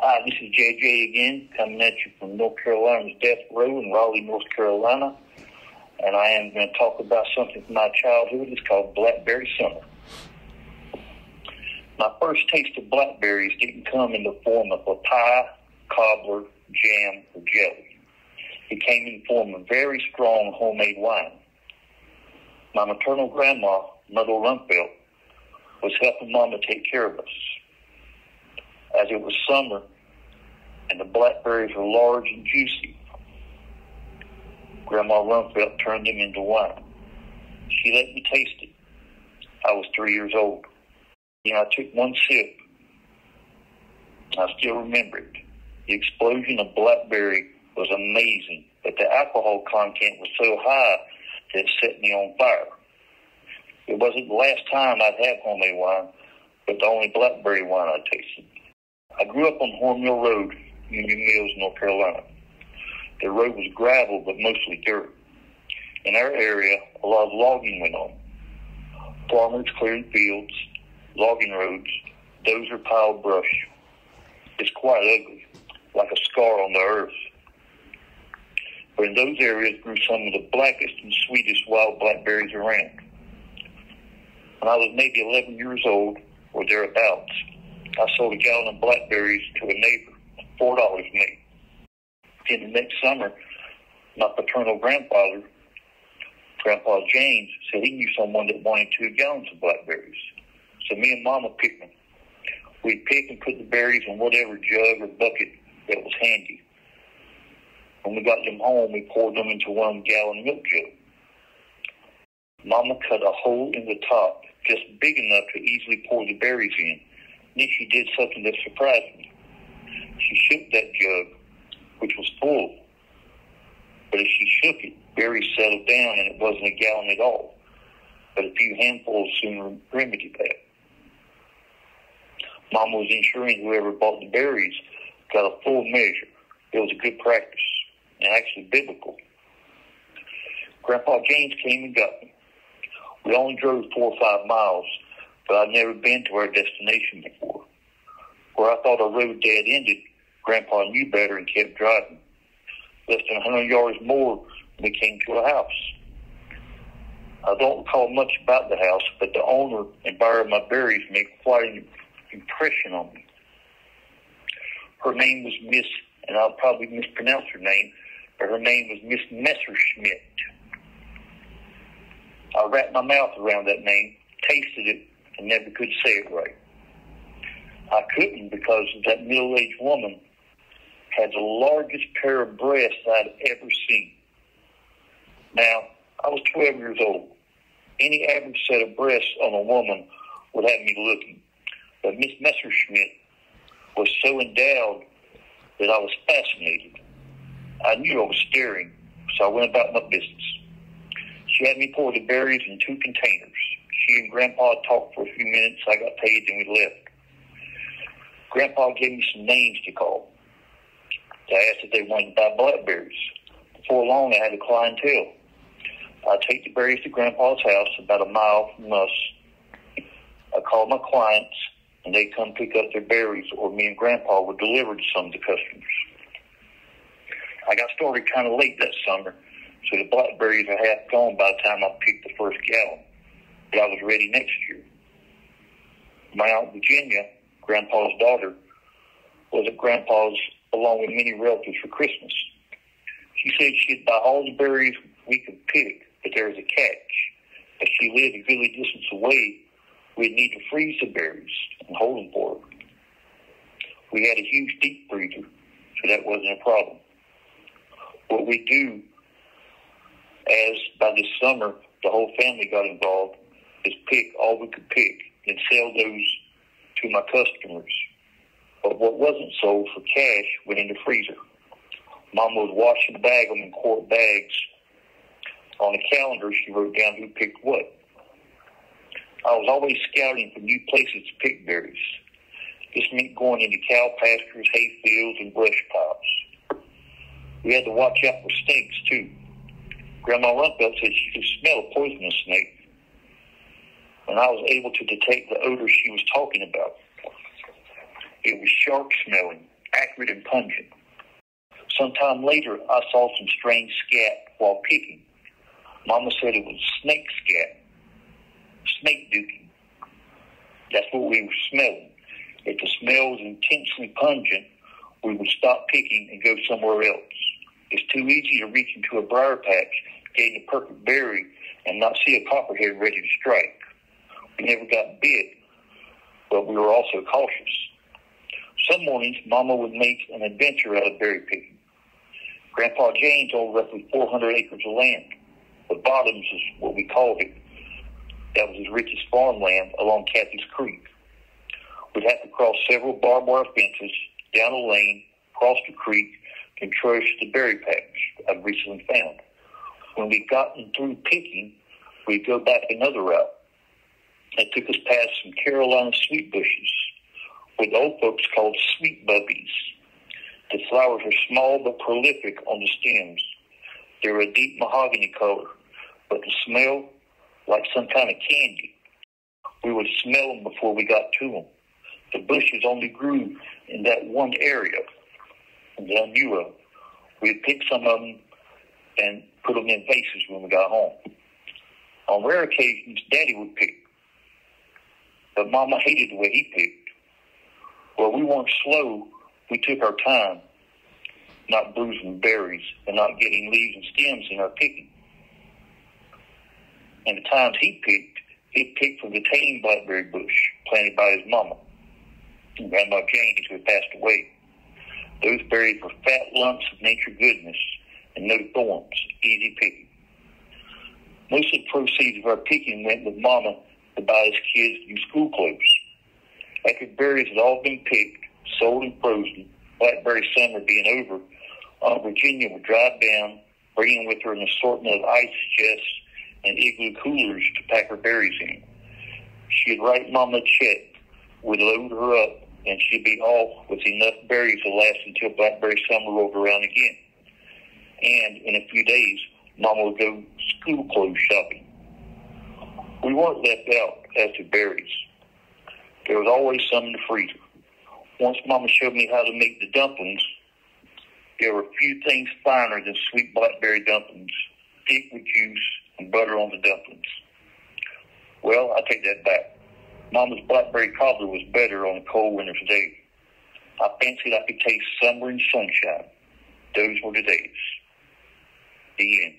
Hi, this is JJ again, coming at you from North Carolina's Death Row in Raleigh, North Carolina. And I am going to talk about something from my childhood. It's called Blackberry Summer. My first taste of blackberries didn't come in the form of a pie, cobbler, jam, or jelly. It came in the form of very strong homemade wine. My maternal grandma, Mother Rumpelt, was helping Mama take care of us. As it was summer and the blackberries were large and juicy, Grandma Rumpelt turned them into wine. She let me taste it. I was 3 years old. I took one sip. I still remember it. The explosion of blackberry was amazing, but the alcohol content was so high that it set me on fire. It wasn't the last time I'd had homemade wine, but the only blackberry wine I tasted. I grew up on Hornmill Road, Union Mills, North Carolina. The road was gravel, but mostly dirt. In our area, a lot of logging went on. Farmers clearing fields, logging roads, dozer piled brush. It's quite ugly, like a scar on the earth. But in those areas grew some of the blackest and sweetest wild blackberries around. When I was maybe 11 years old, or thereabouts, I sold a gallon of blackberries to a neighbor, $4 made. Then the next summer, my paternal grandfather, Grandpa Jaynes, said he knew someone that wanted 2 gallons of blackberries. So me and Mama picked them. We'd pick and put the berries in whatever jug or bucket that was handy. When we got them home, we poured them into 1 gallon milk jug. Mama cut a hole in the top just big enough to easily pour the berries in. Then she did something that surprised me. She shook that jug, which was full. But as she shook it, berries settled down and it wasn't a gallon at all. But a few handfuls soon remedied that. Mama was ensuring whoever bought the berries got a full measure. It was a good practice, and actually biblical. Grandpa Jaynes came and got me. We only drove 4 or 5 miles, but I'd never been to our destination before. Where I thought our road dead ended, Grandpa knew better and kept driving. Less than 100 yards more, we came to a house. I don't recall much about the house, but the owner and buyer of my berries made quite an impression on me. Her name was Miss, and I'll probably mispronounce her name, but her name was Miss Messerschmidt. I wrapped my mouth around that name, tasted it, and never could say it right. I couldn't because that middle-aged woman had the largest pair of breasts I'd ever seen. Now, I was 12 years old. Any average set of breasts on a woman would have me looking. But Miss Messerschmidt was so endowed that I was fascinated. I knew I was staring, so I went about my business. She had me pour the berries in 2 containers. She and Grandpa talked for a few minutes. I got paid, and we left. Grandpa gave me some names to call. I asked if they wanted to buy blackberries. Before long, I had a clientele. I'd take the berries to Grandpa's house about a mile from us. I called my clients, and they'd come pick up their berries, or me and Grandpa would deliver to some of the customers. I got started kind of late that summer, so the blackberries are half gone by the time I picked the first gallon. But I was ready next year. My Aunt Virginia, Grandpa's daughter, was at Grandpa's along with many relatives for Christmas. She said she'd buy all the berries we could pick, but there was a catch. As she lived a goodly distance away, we'd need to freeze the berries and hold them for her. We had a huge deep freezer, so that wasn't a problem. What we do, as by this summer the whole family got involved, is pick all we could pick and sell those to my customers. But what wasn't sold for cash went in the freezer. Mama would wash and bag them in quart bags. On the calendar, she wrote down who picked what. I was always scouting for new places to pick berries. This meant going into cow pastures, hay fields, and brush piles. We had to watch out for snakes, too. Grandma Rumpelt said she could smell a poisonous snake, and I was able to detect the odor she was talking about. It was sharp smelling, accurate and pungent. Sometime later, I saw some strange scat while picking. Mama said it was snake scat, snake dookie. That's what we were smelling. If the smell was intensely pungent, we would stop picking and go somewhere else. It's too easy to reach into a briar patch, gain the perfect berry, and not see a copperhead ready to strike. We never got bit, but we were also cautious. Some mornings, Mama would make an adventure out of berry picking. Grandpa Jaynes owned roughly 400 acres of land. The Bottoms is what we called it. That was his richest farmland along Cathy's Creek. We'd have to cross several barbed wire fences, down a lane, across the creek, and traverse the berry patch I'd recently found. When we'd gotten through picking, we'd go back another route. It took us past some Carolina sweet bushes, what the old folks called sweet bubbies. The flowers are small but prolific on the stems. They're a deep mahogany color, but the smell like some kind of candy. We would smell them before we got to them. The bushes only grew in that one area that I knew of. We'd pick some of them and put them in vases when we got home. On rare occasions, Daddy would pick, but Mama hated the way he picked. Well, we weren't slow. We took our time, not bruising berries and not getting leaves and stems in our picking. And the times he picked from the tame blackberry bush planted by his mama, Grandma Jaynes, who had passed away. Those berries were fat lumps of nature goodness and no thorns, easy picking. Most of the proceeds of our picking went with Mama to buy his kids new school clothes. After berries had all been picked, sold and frozen, Blackberry Summer being over, Aunt Virginia would drive down, bringing with her an assortment of ice chests and igloo coolers to pack her berries in. She'd write Mama a check, would load her up, and she'd be off with enough berries to last until Blackberry Summer rolled around again. And in a few days, Mama would go school clothes shopping. We weren't left out as to berries. There was always some in the freezer. Once Mama showed me how to make the dumplings, there were few things finer than sweet blackberry dumplings, thick with juice and butter on the dumplings. Well, I take that back. Mama's blackberry cobbler was better on a cold winter's day. I fancied I could taste summer and sunshine. Those were the days. The end.